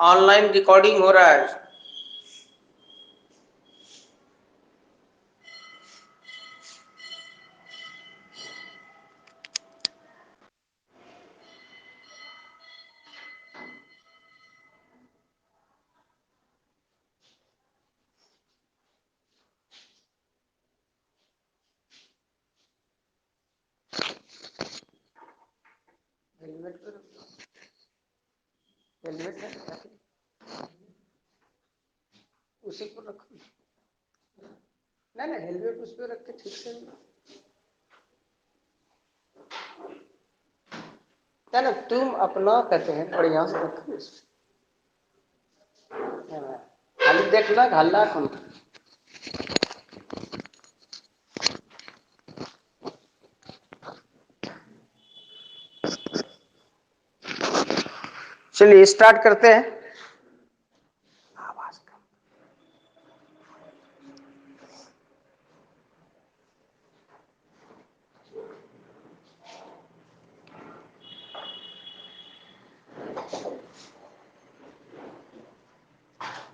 Online recording हो रहा है। हेलमेट पे हेलमेट है, उसी को रखो। नहीं हेलमेट उस पर रख के ठीक से ना तुम अपना कहते हैं बढ़िया से रखो। खाली देखना हल्ला कौन। चलिए स्टार्ट करते हैं। आवाज कम।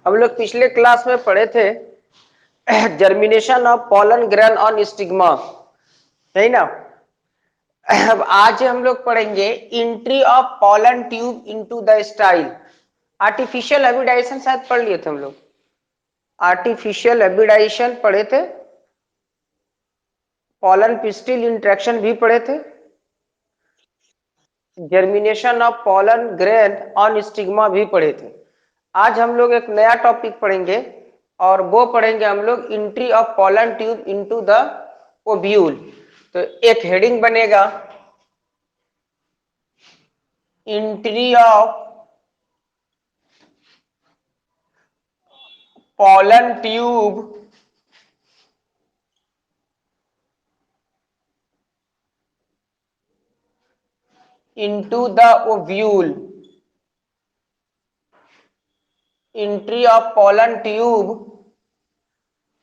हम लोग पिछले क्लास में पढ़े थे germination of pollen grain on stigma, है ना। अब आज हम लोग पढ़ेंगे entry of pollen tube into the style. Artificial hybridization शायद पढ़ लिए थे हम लोग। आर्टिफिशियल एबिडाइजेशन पढ़े थे, पॉलन पिस्टिल इंट्रैक्शन भी पढ़े थे, germination of pollen grain on stigma भी पढ़े थे। आज हम लोग एक नया टॉपिक पढ़ेंगे और वो पढ़ेंगे हम लोग entry of pollen tube into the ovule. तो एक हेडिंग बनेगा entry of pollen tube into the ovule, entry of pollen tube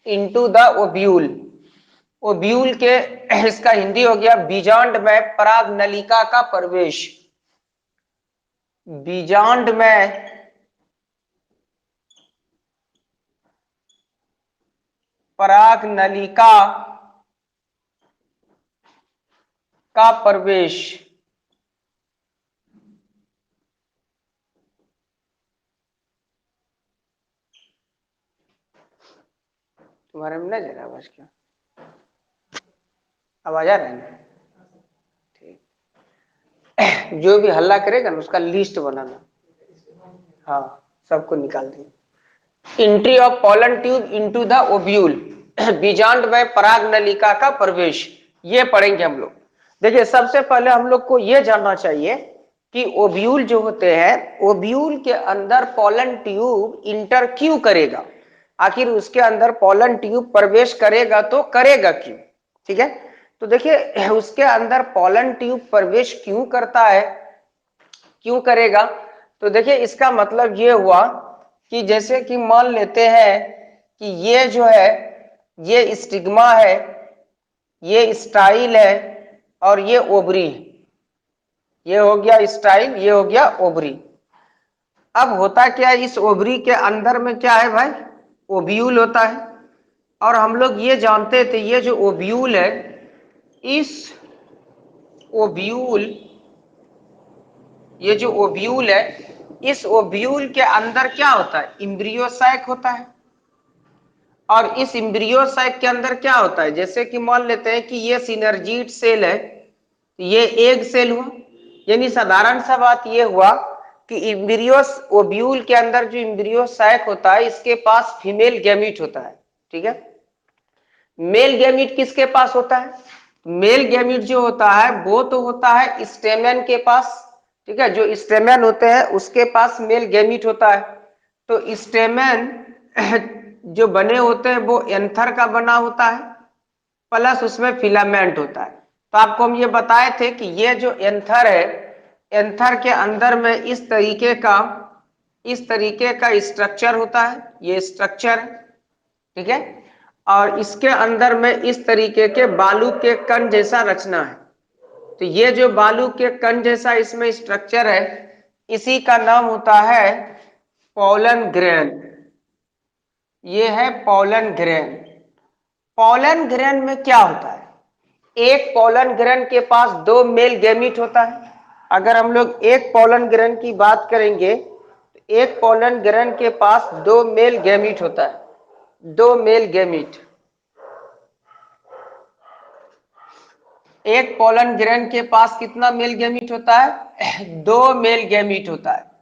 into the ovule। Ovule के इसका हिंदी हो गया बीजांड में पराग नलिका का प्रवेश। बीजांड में पराग नलिका का प्रवेश। तुम्हारे में नहीं जा रहा आवाज? क्या आवाज आ रहा है? ठीक। जो भी हल्ला करेगा ना उसका लिस्ट बनाना। हाँ सबको निकाल दें। Entry of pollen tube into the ovule, बीजांड में पराग नलिका का प्रवेश, ये पढ़ेंगे हम लोग। देखिए सबसे पहले हम लोग को ये जानना चाहिए कि ओव्यूल जो होते हैं, ओव्यूल के अंदर पॉलन ट्यूब इंटर क्यों करेगा। आखिर उसके अंदर पॉलन ट्यूब प्रवेश करेगा तो करेगा क्यों, ठीक है। तो देखिए उसके अंदर पॉलन ट्यूब प्रवेश क्यों करता है, क्यों करेगा। तो देखिए इसका मतलब ये हुआ कि जैसे कि मान लेते हैं कि ये जो है ये स्टिग्मा है, ये स्टाइल है और ये ओवरी। ये हो गया स्टाइल, ये हो गया ओवरी। अब होता क्या है इस ओवरी के अंदर में क्या है भाई, ओव्यूल होता है। और हम लोग ये जानते थे ये जो ओव्यूल है, इस ओव्यूल, ये जो ओव्यूल है, इस ओव्यूल के अंदर क्या होता है, एम्ब्रियो सैक होता है। और इस एम्ब्रियो सैक के अंदर क्या होता है, जैसे कि मान लेते हैं कि ये सिनर्जीड सेल है, ये एग सेल हुआ। यानी साधारण सा बात ये हुआ कि एम्ब्रियो ओव्यूल के अंदर जो एम्ब्रियो सैक होता है इसके पास फीमेल गैमीट होता है, ठीक है। मेल गैमीट किसके पास होता है, मेल गैमीट जो होता है वो तो होता है स्टेमेन के पास, ठीक है। जो स्टेमेन होते हैं उसके पास मेल गैमीट होता है। तो स्टेमेन जो बने होते हैं वो एंथर का बना होता है, प्लस उसमें फिलामेंट होता है। तो आपको हम ये बताए थे कि ये जो एंथर है, एंथर के अंदर में इस तरीके का स्ट्रक्चर होता है, ये स्ट्रक्चर, ठीक है। और इसके अंदर में इस तरीके के बालू के कण जैसा रचना है। तो ये जो बालू के कण जैसा इसमें स्ट्रक्चर है, इसी का नाम होता है पोलन ग्रेन, ये है पोलन ग्रेन। पोलन ग्रेन में क्या होता है, एक पोलन ग्रेन के पास दो मेल गैमीट होता है। अगर हम लोग एक पोलन ग्रेन की बात करेंगे तो एक पोलन ग्रेन के पास दो मेल गैमीट होता है, दो मेल गैमीट। एक पोलन ग्रेन के पास कितना मेल गैमीट होता है, दो मेल गैमीट होता है।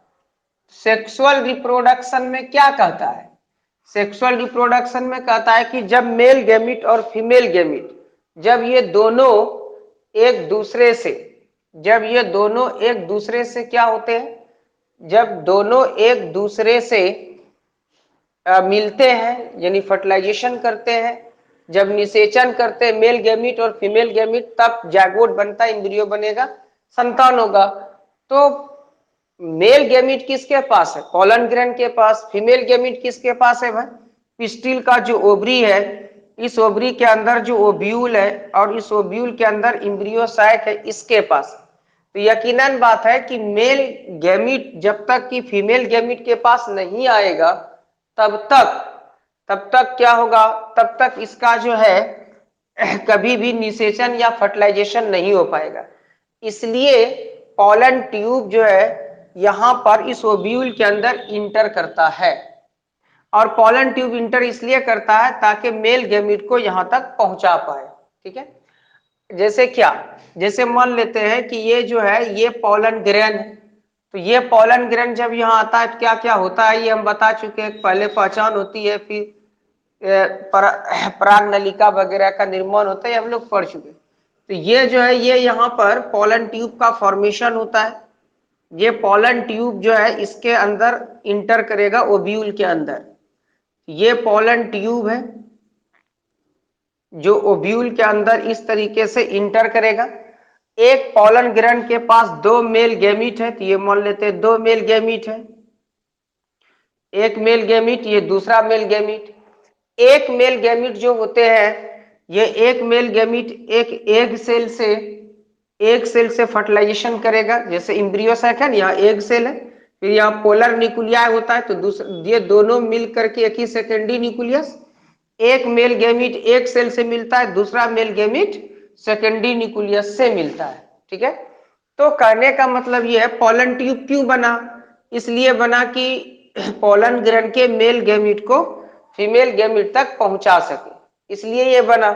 सेक्सुअल रिप्रोडक्शन में क्या कहता है, सेक्सुअल रिप्रोडक्शन में कहता है कि जब मेल गैमीट और फीमेल गैमीट, जब ये दोनों एक दूसरे से, जब ये दोनों एक दूसरे से क्या होते हैं, जब दोनों एक दूसरे से मिलते हैं यानी फर्टिलाइजेशन करते हैं, जब निषेचन करते हैं मेल गैमीट और फीमेल गैमीट, तब जाइगोट बनता है, एम्ब्रियो बनेगा, संतान होगा। तो मेल गैमीट किसके पास है, पोलन ग्रेन के पास। फीमेल गैमीट किसके पास है भाई, पिस्टिल का जो ओवरी है, इस ओवरी के अंदर जो ओव्यूल है और इस ओव्यूल के अंदर एम्ब्रियो साइक है, इसके पास। तो यकीनन बात है कि मेल गैमीट जब तक कि फीमेल गैमीट के पास नहीं आएगा तब तक क्या होगा, तब तक इसका जो है कभी भी निषेचन या फर्टिलाइजेशन नहीं हो पाएगा। इसलिए पोलन ट्यूब जो है यहां पर इस ओव्यूल के अंदर इंटर करता है, और पोलन ट्यूब इंटर इसलिए करता है ताकि मेल गैमीट को यहां तक पहुंचा पाए। ठीक है, जैसे क्या, जैसे मान लेते हैं कि ये जो है ये पोलन ग्रेन है, तो ये पोलन ग्रेन जब यहाँ आता है क्या क्या होता है ये हम बता चुके हैं। पहले पहचान होती है, फिर पराग नलिका वगैरह का निर्माण होता है, हम लोग पढ़ चुके। तो ये जो है ये यहाँ पर पोलन ट्यूब का फॉर्मेशन होता है। ये पोलन ट्यूब जो है इसके अंदर इंटर करेगा ओव्यूल के अंदर। ये पोलन ट्यूब है जो ओव्यूल के अंदर इस तरीके से इंटर करेगा। एक पोलन ग्रेन के पास दो मेल गैमीट है, तो ये मान लेते हैं दो मेल गैमीट है, एक मेल गैमीट, ये दूसरा मेल गैमीट। एक मेल गैमीट जो होते हैं, ये एक मेल गैमीट एक सेल से फर्टिलाइजेशन करेगा, जैसे एम्ब्रियो साइक है, यहाँ एक सेल है, फिर यहाँ पोलर न्यूक्लियाई होता है, तो दूसरा ये दोनों मिल करके एक ही सेकेंडरी न्यूक्लियस, एक मेल गैमीट एक सेल से मिलता है, दूसरा मेल गैमीट सेकेंडरी न्यूक्लियस से मिलता है। ठीक है, तो कहने का मतलब ये है पोलन ट्यूब क्यों बना, इसलिए बना कि पोलन ग्रेन के मेल गैमीट को फीमेल गैमीट तक पहुंचा सके, इसलिए ये बना।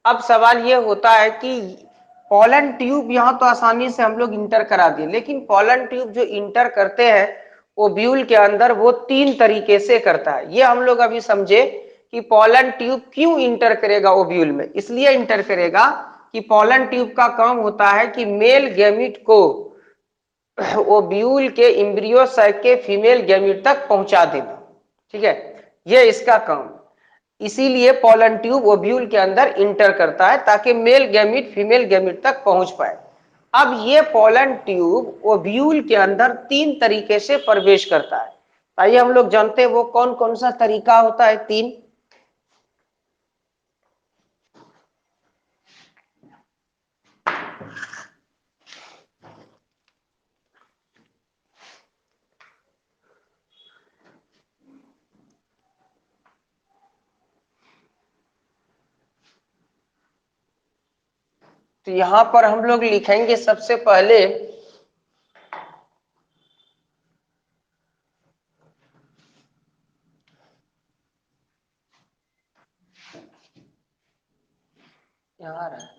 अब सवाल ये होता है कि पोलन ट्यूब यहां तो आसानी से हम लोग इंटर करा दिए, लेकिन पोलन ट्यूब जो इंटर करते हैं ओव्यूल के अंदर वो तीन तरीके से करता है। ये हम लोग अभी समझे कि पोलन ट्यूब क्यों इंटर करेगा ओव्यूल में, इसलिए इंटर करेगा कि पोलन ट्यूब का काम होता है कि मेल गैमीट को ओव्यूल के एम्ब्रियो साइक के फीमेल गैमीट तक पहुंचा देना। ठीक है, ये इसका काम, इसीलिए पोलन ट्यूब ओव्यूल के अंदर इंटर करता है ताकि मेल गैमीट फीमेल गैमीट तक पहुंच पाए। अब ये पोलन ट्यूब ओव्यूल के अंदर तीन तरीके से प्रवेश करता है। आइए हम लोग जानते हैं वो कौन कौन सा तरीका होता है, तीन। तो यहां पर हम लोग लिखेंगे सबसे पहले यहाँ रहा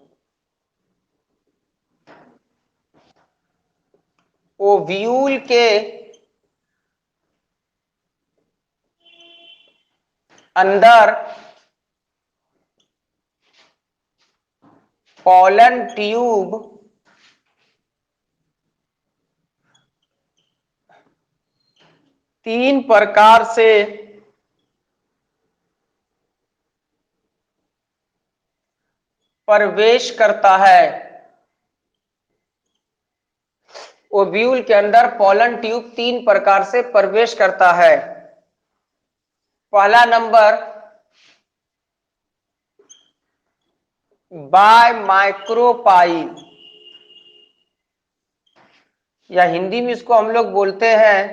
ओव्यूल के अंदर पोलन ट्यूब तीन प्रकार से प्रवेश करता है। ओव्यूल के अंदर पोलन ट्यूब तीन प्रकार से प्रवेश करता है। पहला नंबर बाय माइक्रोपाइल, या हिंदी में इसको हम लोग बोलते हैं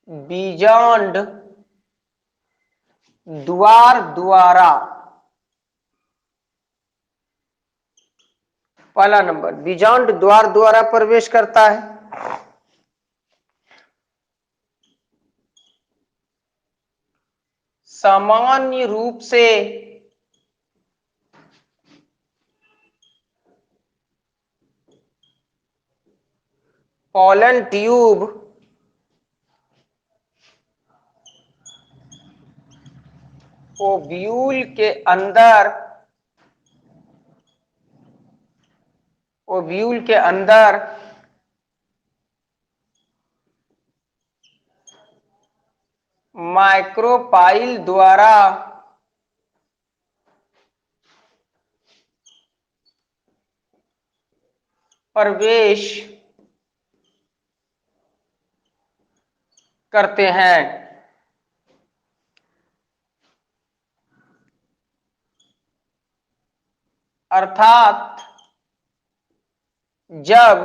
बीजांड द्वार द्वारा, पहला नंबर बीजांड द्वार द्वारा प्रवेश करता है। सामान्य रूप से पोलन ट्यूब ओव्यूल के अंदर, ओव्यूल के अंदर माइक्रोपाइल द्वारा प्रवेश करते हैं। अर्थात जब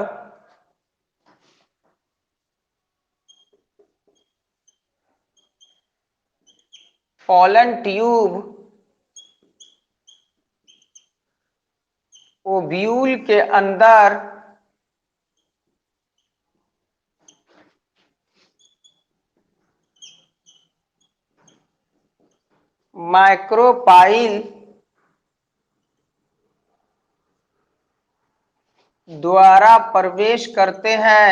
पोलन ट्यूब ओव्यूल के अंदर माइक्रोपाइल द्वारा प्रवेश करते हैं,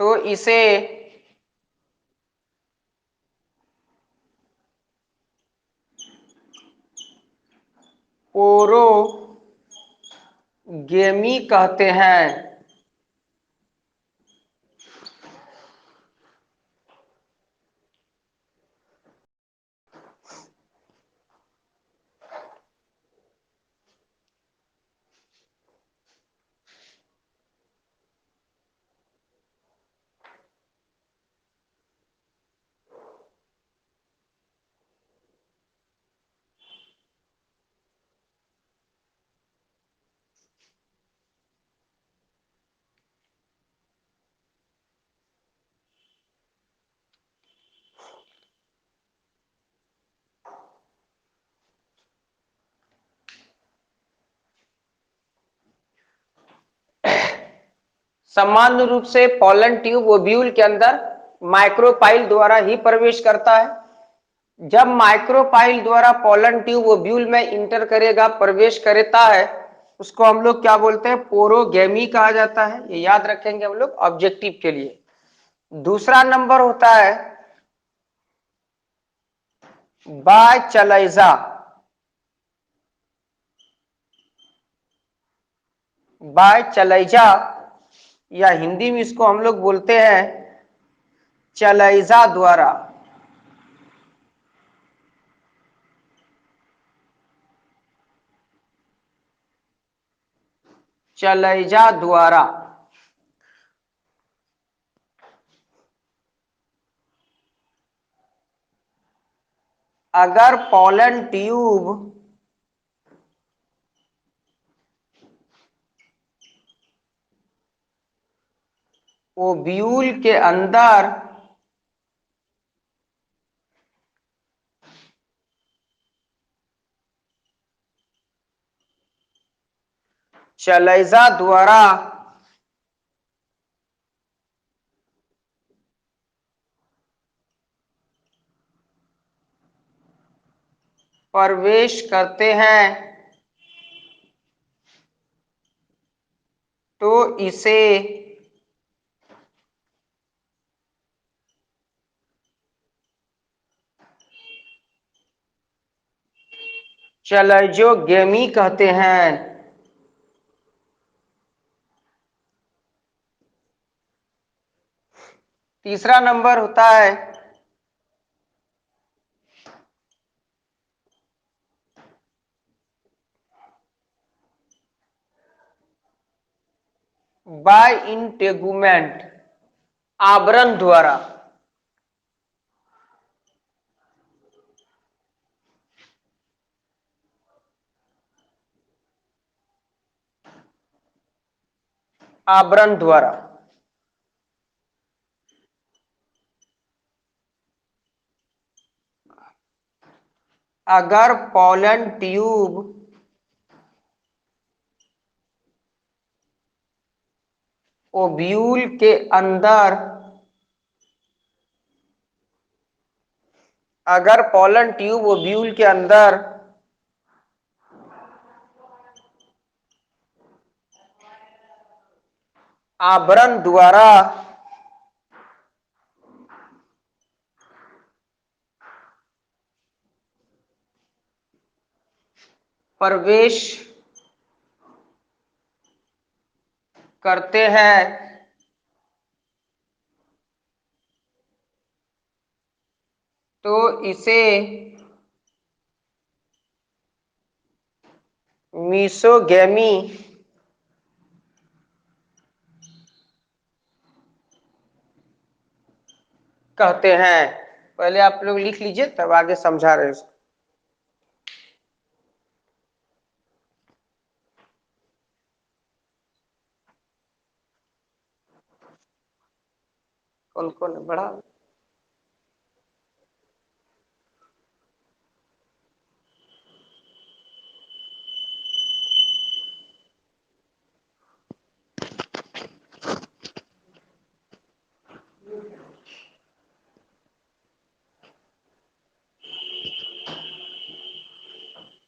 तो इसे पोरोगेमी कहते हैं। सामान्य रूप से पोलन ट्यूब ओव्यूल के अंदर माइक्रोपाइल द्वारा ही प्रवेश करता है। जब माइक्रोपाइल द्वारा पोलन ट्यूब ओव्यूल में इंटर करेगा, प्रवेश करता है, उसको हम लोग क्या बोलते हैं? पोरोगेमी कहा जाता है। ये याद रखेंगे हम लोग ऑब्जेक्टिव के लिए। दूसरा नंबर होता है बायचलाइजा। बायचलाइजा या हिंदी में इसको हम लोग बोलते हैं चलाइजा द्वारा। चलाइजा द्वारा अगर पोलन ट्यूब ओव्यूल के अंदर चलाइजा द्वारा प्रवेश करते हैं, तो इसे चलाइजोगेमी कहते हैं। तीसरा नंबर होता है बाय इंटेगुमेंट, आवरण द्वारा। आवरण द्वारा। अगर पोलन ट्यूब ओव्यूल के अंदर, अगर पोलन ट्यूब ओव्यूल के अंदर आवरण द्वारा प्रवेश करते हैं तो इसे मीसोगेमी कहते हैं। पहले आप लोग लिख लीजिए तब आगे समझा रहे हैं। कौन कौन है बड़ा?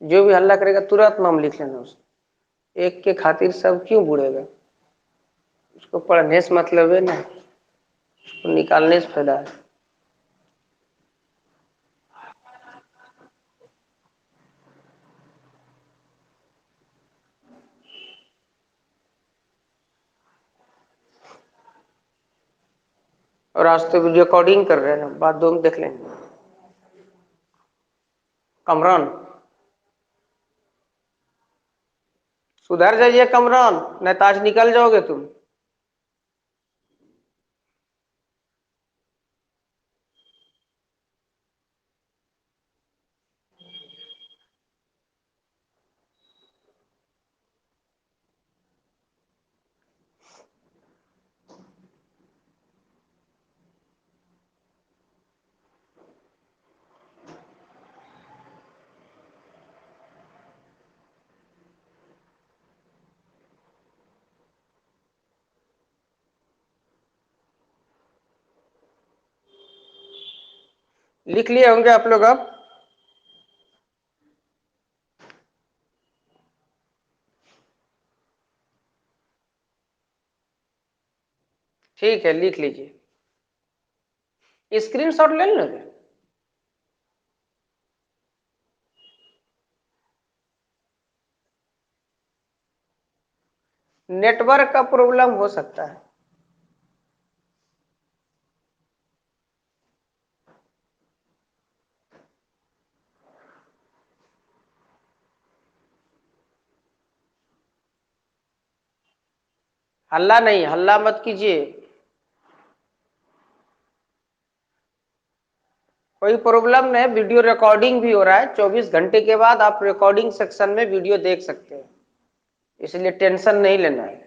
जो भी हल्ला करेगा तुरंत नाम लिख लेना उसका। एक के खातिर सब क्यों बुड़ेगा? उसको पढ़ने से मतलब है ना, उसको निकालने से फायदा है। और आज तो वीडियो रिकॉर्डिंग कर रहे हैं ना, बाद दो में देख लेंगे। कमरान सुधर जाइए कमरान, नहीं तो आज निकल जाओगे तुम। लिख लिए होंगे आप लोग अब? ठीक है, लिख लीजिए। स्क्रीनशॉट ले लोगे? नेटवर्क का प्रॉब्लम हो सकता है। हल्ला नहीं, हल्ला मत कीजिए। कोई प्रॉब्लम नहीं, वीडियो रिकॉर्डिंग भी हो रहा है। 24 घंटे के बाद आप रिकॉर्डिंग सेक्शन में वीडियो देख सकते हैं, इसलिए टेंशन नहीं लेना है।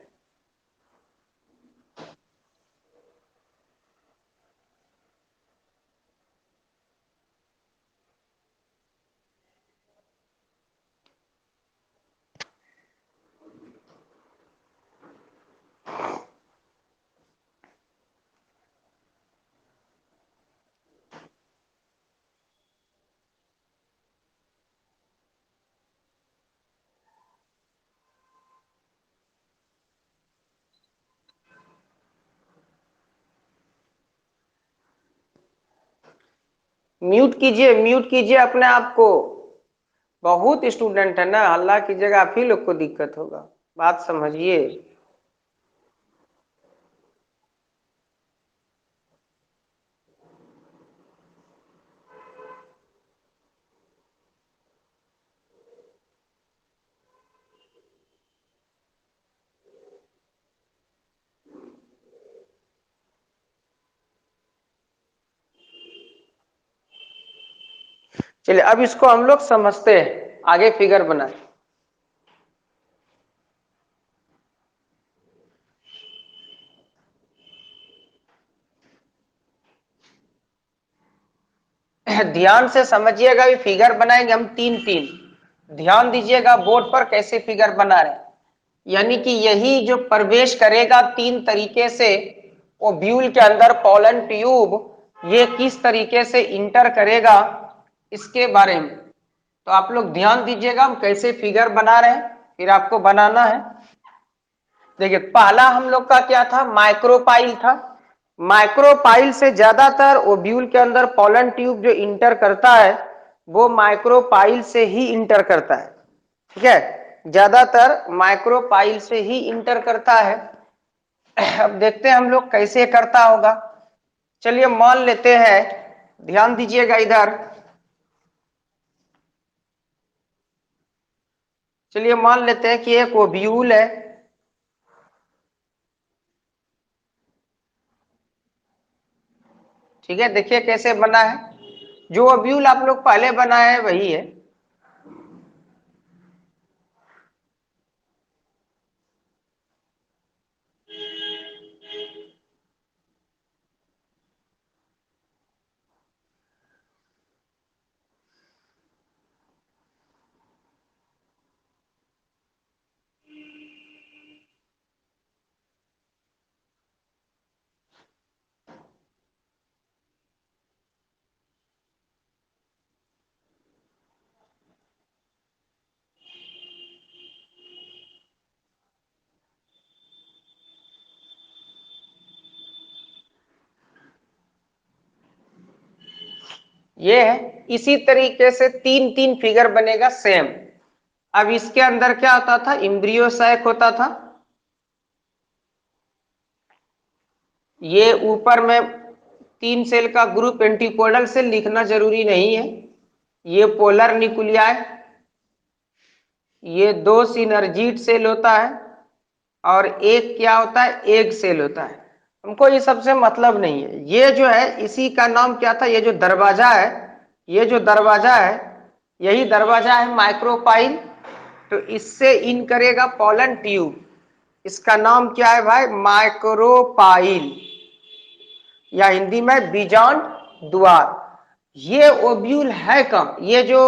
म्यूट कीजिए, म्यूट कीजिए अपने आप को। बहुत स्टूडेंट है ना, हल्ला कीजिएगा आप ही लोग को दिक्कत होगा। बात समझिए। चलिए अब इसको हम लोग समझते हैं, आगे फिगर बनाए। ध्यान से समझिएगा, ये फिगर बनाएंगे हम तीन तीन। ध्यान दीजिएगा बोर्ड पर कैसे फिगर बना रहे हैं। यानी कि यही जो प्रवेश करेगा तीन तरीके से ओव्यूल के अंदर पोलन ट्यूब, ये किस तरीके से इंटर करेगा इसके बारे में तो आप लोग ध्यान दीजिएगा हम कैसे फिगर बना रहे हैं, फिर आपको बनाना है। देखिए पहला हम लोग का क्या था, माइक्रोपाइल था। माइक्रोपाइल से ज्यादातर ओव्यूल के अंदर पोलन ट्यूब जो इंटर करता है वो माइक्रोपाइल से ही इंटर करता है। ठीक है, ज्यादातर माइक्रोपाइल से ही इंटर करता है। अब देखते हैं हम लोग कैसे करता होगा। चलिए मान लेते हैं, ध्यान दीजिएगा इधर। चलिए मान लेते हैं कि एक ओव्यूल है, ठीक है। देखिए कैसे बना है, जो ओव्यूल आप लोग पहले बनाए हैं वही है। ये है, इसी तरीके से तीन तीन फिगर बनेगा सेम। अब इसके अंदर क्या होता था, इम्ब्रियो सैक होता था। ये ऊपर में तीन सेल का ग्रुप एंटीकोडल सेल, लिखना जरूरी नहीं है। ये पोलर न्यूक्लियाई, ये दो सिनर्जीट सेल होता है और एक क्या होता है, एग सेल होता है। हमको ये सबसे मतलब नहीं है। ये जो है इसी का नाम क्या था, ये जो दरवाजा है, ये जो दरवाजा है यही दरवाजा है माइक्रोपाइल। तो इससे इन करेगा पोलन ट्यूब, इसका नाम क्या है भाई, माइक्रोपाइल, या हिंदी में बीजांड द्वार। ये ओव्यूल है कहाँ, ये जो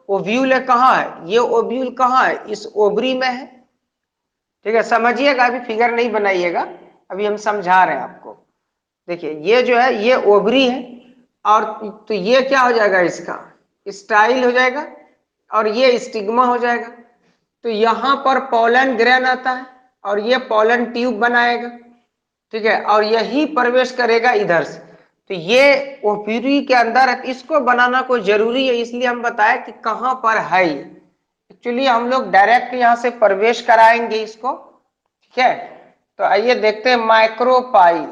ओव्यूल है कहाँ है, ये ओव्यूल कहाँ है, इस ओवरी में है। ठीक है, समझिएगा, अभी फिगर नहीं बनाइएगा, अभी हम समझा रहे हैं आपको। देखिए ये जो है ये ओवरी है, और तो ये क्या हो जाएगा, इसका स्टाइल हो जाएगा और ये स्टिग्मा हो जाएगा। तो यहां पर पोलन ग्रेन आता है और ये पोलन ट्यूब बनाएगा। ठीक है, और यही प्रवेश करेगा इधर से। तो ये ओवरी के अंदर है, इसको बनाना कोई जरूरी है, इसलिए हम बताए कि कहां पर है। एक्चुअली हम लोग डायरेक्ट यहां से प्रवेश कराएंगे इसको। ठीक है, तो आइए देखते हैं माइक्रोपाइल।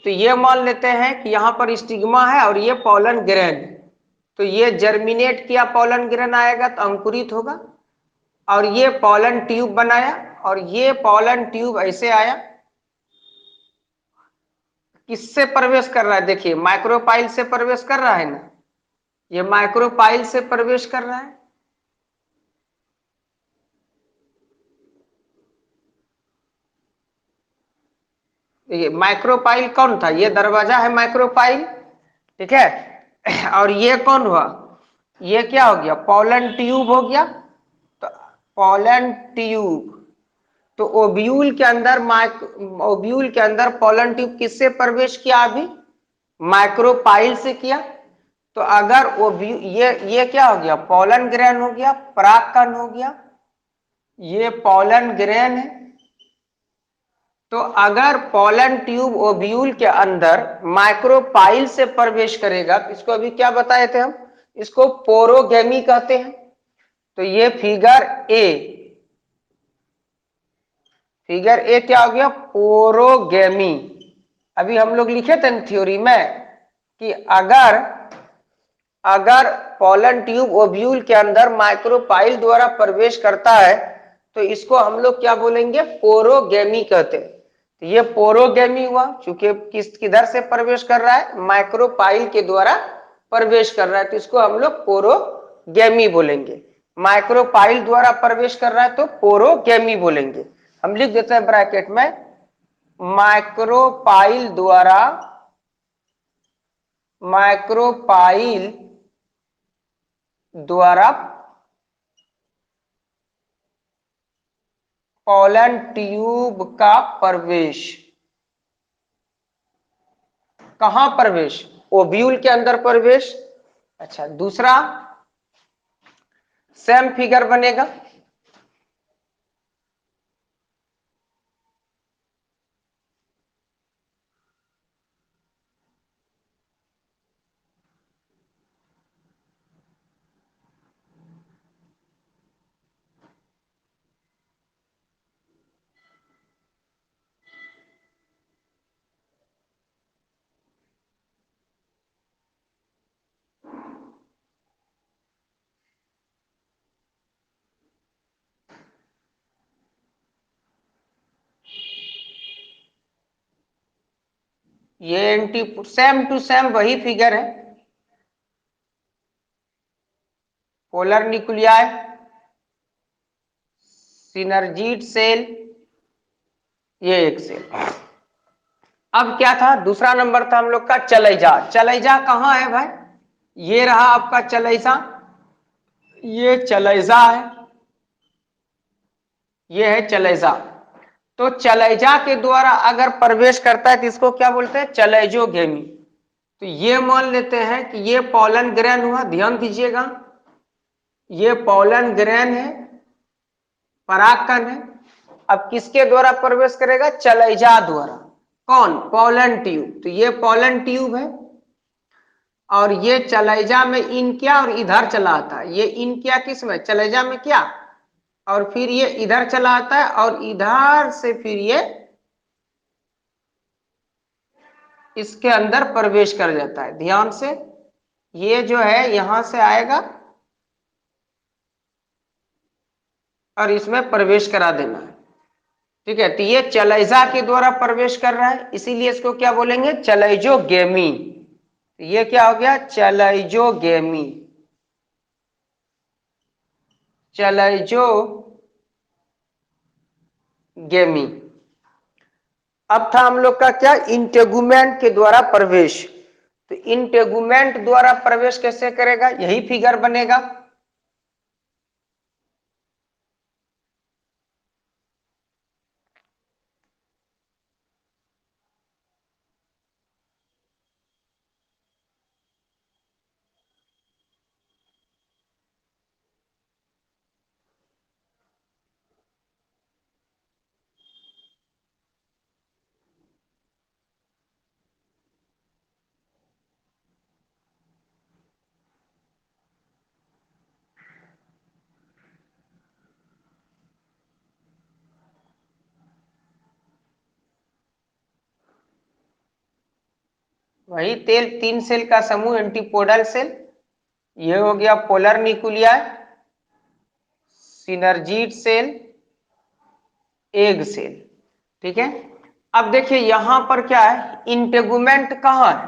तो ये मान लेते हैं कि यहां पर स्टिग्मा है और ये पोलन ग्रेन। तो ये जर्मिनेट किया, पोलन ग्रेन आएगा तो अंकुरित होगा, और ये पोलन ट्यूब बनाया, और ये पोलन ट्यूब ऐसे आया। किससे प्रवेश कर रहा है, देखिए माइक्रोपाइल से प्रवेश कर रहा है ना, ये माइक्रोपाइल से प्रवेश कर रहा है। देखिए माइक्रोपाइल कौन था, ये दरवाजा है माइक्रोपाइल। ठीक है, और ये कौन हुआ, ये क्या हो गया, पोलन ट्यूब हो गया। तो पोलन ट्यूब, तो ओव्यूल के अंदर ओव्यूल के अंदर पोलन ट्यूब किससे प्रवेश किया, अभी माइक्रोपाइल से किया। तो अगर ओव्यूल, ये क्या हो गया, पोलन ग्रेन हो गया, परागकण हो गया, ये पोलन ग्रेन है। तो अगर पोलन ट्यूब ओव्यूल के अंदर माइक्रोपाइल से प्रवेश करेगा, इसको अभी क्या बताए थे हम, इसको पोरोगेमी कहते हैं। तो ये फिगर ए, फिगर ए क्या हो गया, पोरोगेमी। अभी हम लोग लिखे थे थ्योरी में कि अगर पोलन ट्यूब ओव्यूल के अंदर माइक्रोपाइल द्वारा प्रवेश करता है तो इसको हम लोग क्या बोलेंगे, पोरोगेमी कहते हैं। तो ये पोरोगेमी हुआ, चूंकि किधर से प्रवेश कर रहा है, माइक्रोपाइल के द्वारा प्रवेश कर रहा है, तो इसको हम लोग पोरोगेमी बोलेंगे। माइक्रोपाइल द्वारा प्रवेश कर रहा है तो पोरोगेमी बोलेंगे। हम लिख देते हैं ब्रैकेट में, माइक्रोपाइल द्वारा पोलन ट्यूब का प्रवेश। कहां प्रवेश? ओव्यूल के अंदर प्रवेश। अच्छा, दूसरा सेम फिगर बनेगा। ये एंटी सेम टू सेम वही फिगर है। पोलर न्यूक्लियाई, सिनर्जीड सेल, ये एक सेल। अब क्या था? दूसरा नंबर था हम लोग का चलैजा। चलैजा कहाँ है भाई? ये रहा आपका चलैजा, ये चलैजा है, ये है चलैजा। तो चलैजा के द्वारा अगर प्रवेश करता है तो इसको क्या बोलते हैं? चलैजोगेमी। तो ये मान लेते हैं कि ये पॉलन ग्रेन हुआ, ध्यान दीजिएगा, ये पॉलन ग्रेन है, परागकण है। अब किसके द्वारा प्रवेश करेगा? चलैजा द्वारा। कौन? Pollen tube. तो ये पॉलन ट्यूब है और ये चलैजा में इन किया और इधर चला आता है। ये इन किया किस में? चलैजा में किया, और फिर ये इधर चला आता है और इधर से फिर ये इसके अंदर प्रवेश कर जाता है। ध्यान से, ये जो है यहां से आएगा और इसमें प्रवेश करा देना है। ठीक है, तो ये चलैजा के द्वारा प्रवेश कर रहा है, इसीलिए इसको क्या बोलेंगे? चलैजोगेमी। तो ये क्या हो गया? चलैजोगेमी। चलैजोगेमी। अब था हम लोग का क्या? इंटेगुमेंट के द्वारा प्रवेश। तो इंटेगुमेंट द्वारा प्रवेश कैसे करेगा? यही फिगर बनेगा। वही तेल, तीन सेल का समूह, एंटीपोडल सेल। ये हो गया polar nuclei, synergid cell, egg cell. ठीक है, अब देखिए यहां पर क्या है? इंटेगुमेंट कहाँ है?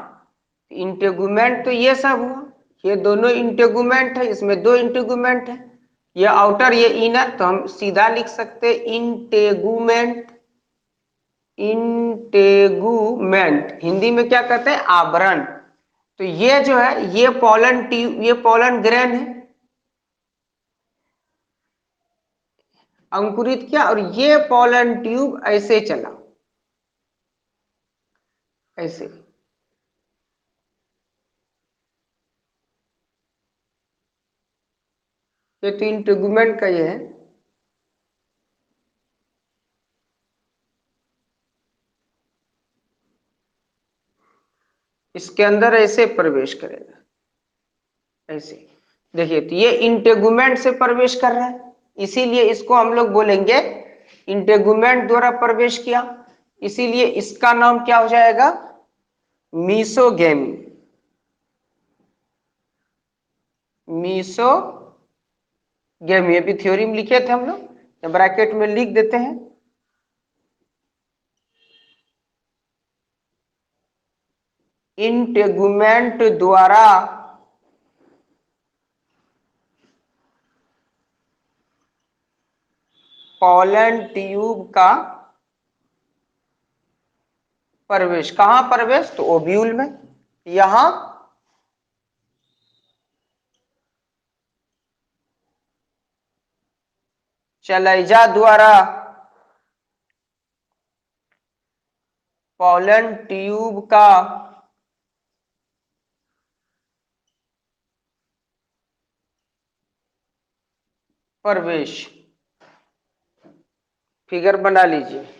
इंटेगुमेंट तो ये सब हुआ, ये दोनों इंटेगुमेंट है, इसमें दो इंटेगुमेंट है, ये आउटर ये इनर। तो हम सीधा लिख सकते इंटेगुमेंट। इंटेगुमेंट हिंदी में क्या कहते हैं? आवरण। तो ये जो है ये पोलन ट्यूब, ये पोलन ग्रेन है, अंकुरित किया, और ये पोलन ट्यूब ऐसे चला, ऐसे। ये तो इंटेगुमेंट का ये है। इसके अंदर ऐसे प्रवेश करेगा, ऐसे। देखिए, तो ये इंटेगुमेंट से प्रवेश कर रहा है, इसीलिए इसको हम लोग बोलेंगे इंटेगुमेंट द्वारा प्रवेश किया, इसीलिए इसका नाम क्या हो जाएगा? मीसोगेमी। मीसोगेमी अभी थ्योरी में लिखे थे हम लोग, ब्रैकेट में लिख देते हैं। इंटेगुमेंट द्वारा पोलन ट्यूब का प्रवेश, कहां प्रवेश? तो ओव्यूल में। यहां चलाइजा द्वारा पोलन ट्यूब का प्रवेश। फिगर बना लीजिए।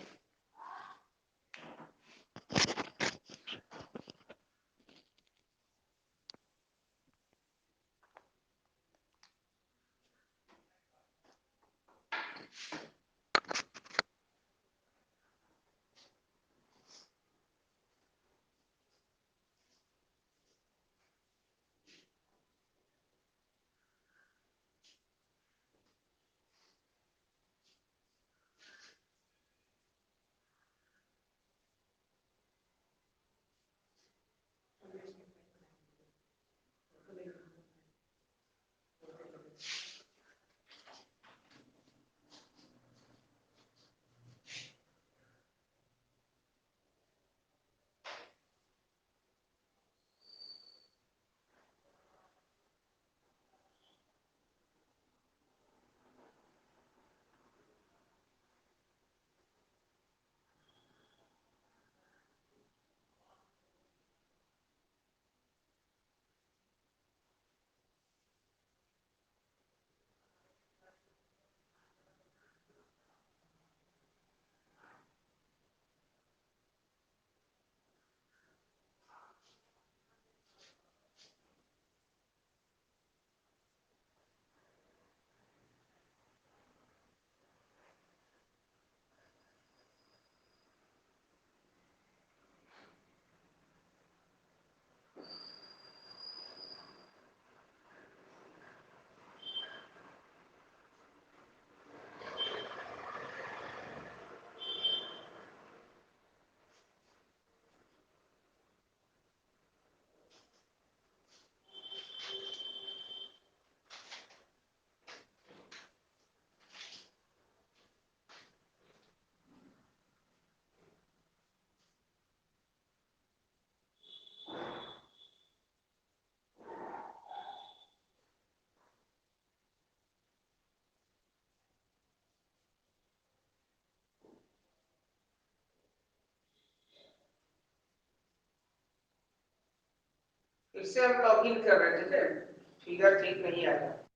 फिर से हम लॉगिन कर रहे थे, फिगर ठीक नहीं आया।